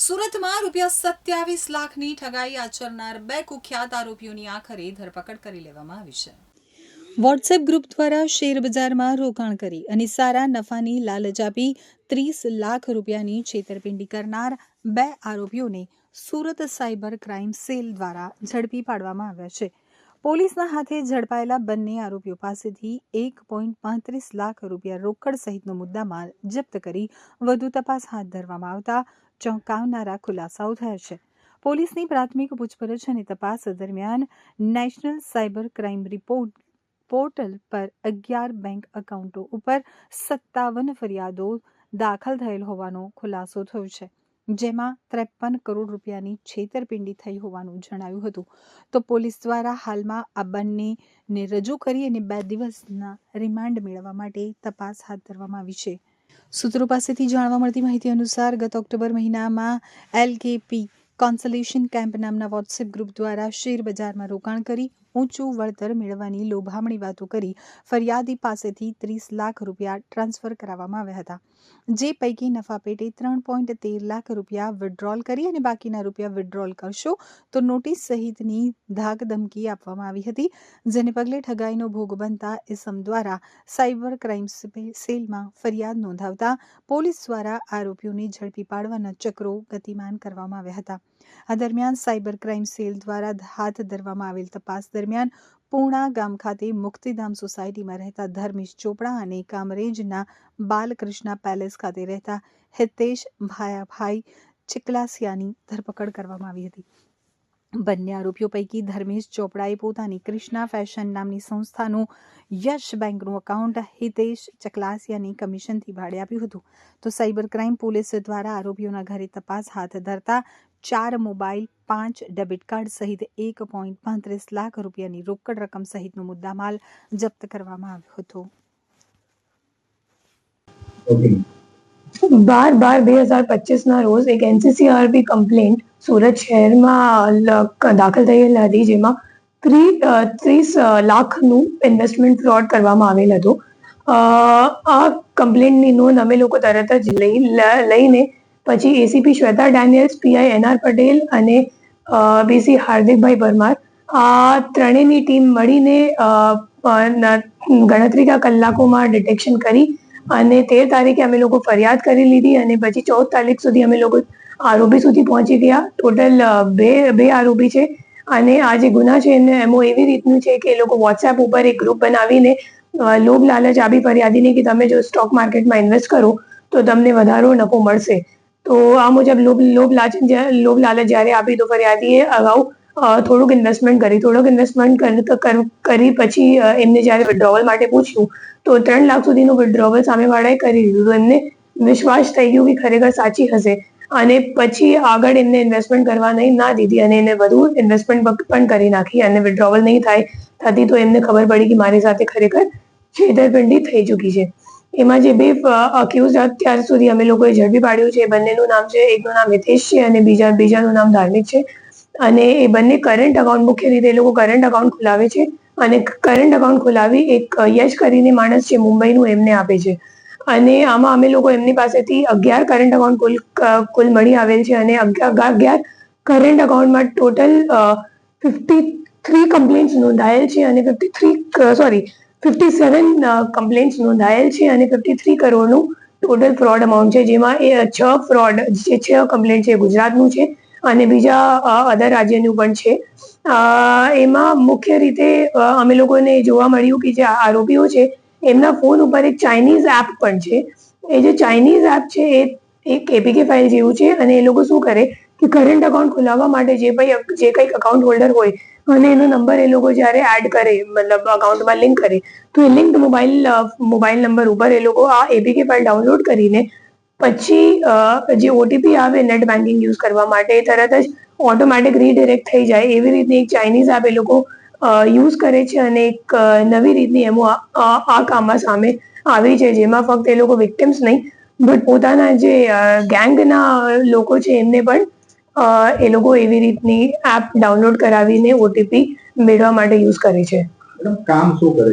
સુરતમાં ₹27 લાખની ઠગાઈ આચરનાર 2 કુખ્યાત આરોપીઓની આખરે ધરપકડ કરી લેવામાં આવી છે. વોટ્સએપ ગ્રુપ દ્વારા શેરબજારમાં રોકાણ કરી અને સારા નફાની લાલચ આપી ₹30 લાખની છેતરપિંડી કરનાર 2 આરોપીઓને સુરત સાયબર ક્રાઇમ સેલ દ્વારા ઝડપી પાડવામાં આવ્યા છે. પોલીસના હાથે ઝડપાયેલા બંને આરોપીઓ પાસેથી ₹1.35 લાખ રોકડ સહિતનો મુદ્દામાલ જપ્ત કરી વધુ તપાસ હાથ ધરવામાં આવતા ચોંકાવનારા ખુલાસાઓ થયા છે. પોલીસની પ્રાથમિક પૂછપરછ અને તપાસ દરમિયાન નેશનલ સાયબર ક્રાઇમ પોર્ટલ પર 11 બેંક એકાઉન્ટો ઉપર 57 ફરિયાદો દાખલ થયેલ હોવાનો ખુલાસો થયો છે, જેમાં ₹53 કરોડની છેતરપિંડી થઈ હોવાનું જણાવ્યું હતું. તો પોલીસ દ્વારા હાલમાં આ બંનેને રજૂ કરી અને 2 દિવસના રિમાન્ડ મેળવવા માટે તપાસ હાથ ધરવામાં આવી છે. સૂત્રો પાસેથી જાણવા મળતી માહિતી અનુસાર ગત ઓક્ટોબર મહિનામાં LKP કોન્સલેશન કેમ્પ નામના વોટ્સએપ ગ્રુપ દ્વારા શેરબજારમાં રોકાણ કરી ઊંચું વળતર મેળવવાની લોભામણી વાતો કરી ફરિયાદી પાસેથી ₹30 લાખ ટ્રાન્સફર કરાવવામાં આવ્યા હતા, જે પૈકી નફા પેટે ₹3.13 લાખ વિડ્રોલ કરી અને બાકીના રૂપિયા વિડ્રોલ કરશો તો નોટિસ સહિતની ધાકધમકી આપવામાં આવી હતી, જેને પગલે ઠગાઈનો ભોગ બનતા ઇસમ દ્વારા સાયબર ક્રાઇમ સેલમાં ફરિયાદ નોંધાવતા પોલીસ દ્વારા આરોપીઓને ઝડપી પાડવાના ચક્રો ગતિમાન કરવામાં આવ્યા હતા. આ દરમિયાન સાયબર ક્રાઇમ સેલ દ્વારા હાથ ધરવામાં આવેલ તપાસ દરમિયાન પૂર્ણા ગામ ખાતે મુક્તિધામ સોસાયટીમાં રહેતા ધર્મેશ ચોપડા અને કામરેજના બાલકૃષ્ણ પેલેસ ખાતે રહેતા હિતેશ ભાયાભાઈ ચિકલાસિયાની ધરપકડ કરવામાં આવી હતી. બંને આરોપીઓ પૈકી ધર્મેશ ચોપડાએ પોતાની કૃષ્ણા ફેશન નામની સંસ્થાનું યશ બેંકનું એકાઉન્ટ હિતેશ ચકલાસિયાની કમિશનથી ભાડે આપ્યું હતું. તો સાયબર ક્રાઇમ પોલીસ દ્વારા આરોપીઓના ઘરે તપાસ હાથ ધરતા 4 મોબાઈલ, 5 ડેબિટ કાર્ડ સહિત ₹1.35 લાખની રોકડ રકમ સહિતનો મુદ્દામાલ જપ્ત કરવામાં આવ્યો હતો. 12/12/2025 ના રોજ એક NCCRB કમ્પ્લેન્ટ સુરત શહેરમાં દાખલ થયેલ હતી, જેમાં 30 લાખનું ઇન્વેસ્ટમેન્ટ ફ્રોડ કરવામાં આવેલ હતું. આ કમ્પ્લેન્ટની નોંધ અમે લોકો તરત જ લઈને પછી ACP Shweta Daniels, PI NR Patel અને BC હાર્દિકભાઈ પરમાર આ ત્રણેયની ટીમ મળીને ગણતરીના કલાકોમાં ડિટેક્શન કરી અને 13 તારીખે અમે લોકો ફરિયાદ કરી લીધી અને પછી 14 તારીખ સુધી અમે લોકો આરોપી સુધી પહોંચી ગયા. ટોટલ બે આરોપી છે અને આ જે ગુના છે એને એમો એવી રીતનું છે કે એ લોકો વોટ્સએપ ઉપર એક ગ્રુપ બનાવીને લોભ લાલચ આપી ફરિયાદીને કે તમે જો સ્ટોક માર્કેટમાં ઇન્વેસ્ટ કરો તો તમને વધારો નફો મળશે. તો આ મુજબ લોભ લાલચ જ્યારે આપી તો ફરિયાદીએ અગાઉ થોડુંક ઇન્વેસ્ટમેન્ટ કરી પછી એમને જ્યારે વિડ્રોવલ માટે પૂછ્યું તો 3 લાખ સુધીનું વિડ્રોવલ સામેવાળાએ કરી દીધું. તો એમને વિશ્વાસ થઈ ગયો કે ખરેખર સાચી હશે અને પછી આગળ એમને ઇન્વેસ્ટમેન્ટ કરવા ના દીધી અને એને વધુ ઇન્વેસ્ટમેન્ટ પણ કરી નાખી અને વિડ્રોવલ નહીં થતી તો એમને ખબર પડી કે મારી સાથે ખરેખર છેતરપિંડી થઈ ચૂકી છે. એમાં જે 2 અક્યુઝ અત્યાર સુધી અમે લોકોએ ઝડપી પાડ્યું છે, બંનેનું નામ છે, એકનું નામ હિતેશ છે અને બીજાનું નામ ધાર્મિક છે અને એ બંને કરંટ એકાઉન્ટ, મુખ્ય રીતે એ લોકો કરંટ એકાઉન્ટ ખોલાવે છે અને કરંટ એકાઉન્ટ ખોલાવી એક યશ કરીને માણસ છે મુંબઈનું એમને આપે છે અને આમાં અમે લોકો એમની પાસેથી 11 કરંટ એકાઉન્ટ કુલ મળી આવેલ છે અને 11 કરંટ એકાઉન્ટમાં ટોટલ 53 કમ્પ્લેન્ટ્સ નોંધાયેલ છે અને 57 કમ્પ્લેન્ટ્સ નોંધાયેલ છે અને 53 કરોડનું ટોટલ ફ્રોડ અમાઉન્ટ છે, જેમાં 6 કમ્પ્લેન્ટ છે ગુજરાતનું છે અને બીજા અધર રાજ્યનું પણ છે. એમાં મુખ્ય રીતે અમે લોકોને જોવા મળ્યું કે જે આરોપીઓ છે એમના ફોન ઉપર એક ચાઇનીઝ એપ પણ છે. એ જે ચાઇનીઝ એપ છે એ એક APK ફાઇલ જેવું છે અને એ લોકો શું કરે કે કરંટ એકાઉન્ટ ખોલાવવા માટે જે કંઈક એકાઉન્ટ હોલ્ડર હોય અને એનો નંબર એ લોકો જ્યારે એડ કરે, મતલબ અકાઉન્ટમાં લિંક કરે તો એ લિંક્ડ મોબાઈલ નંબર ઉપર એ લોકો આ APK ફાઇલ ડાઉનલોડ કરીને પછી જે OTP આવે નેટ બેન્કિંગ યુઝ કરવા માટે તરત જ ઓટોમેટિક રીડિરેક્ટ થઈ જાય એવી રીતની એક ચાઇનીઝ એપ એ લોકો યુઝ કરે છે અને એક નવી રીતની એમો આ કામમાં સામે આવી છે, જેમાં ફક્ત એ લોકો વિક્ટિમ્સ નહીં બટ પોતાના જે ગેંગના લોકો છે એમને પણ એ લોકો એવી રીતની એપ ડાઉનલોડ કરાવીને OTP મેળવવા માટે યુઝ કરે છે. કામ શું કરે છે?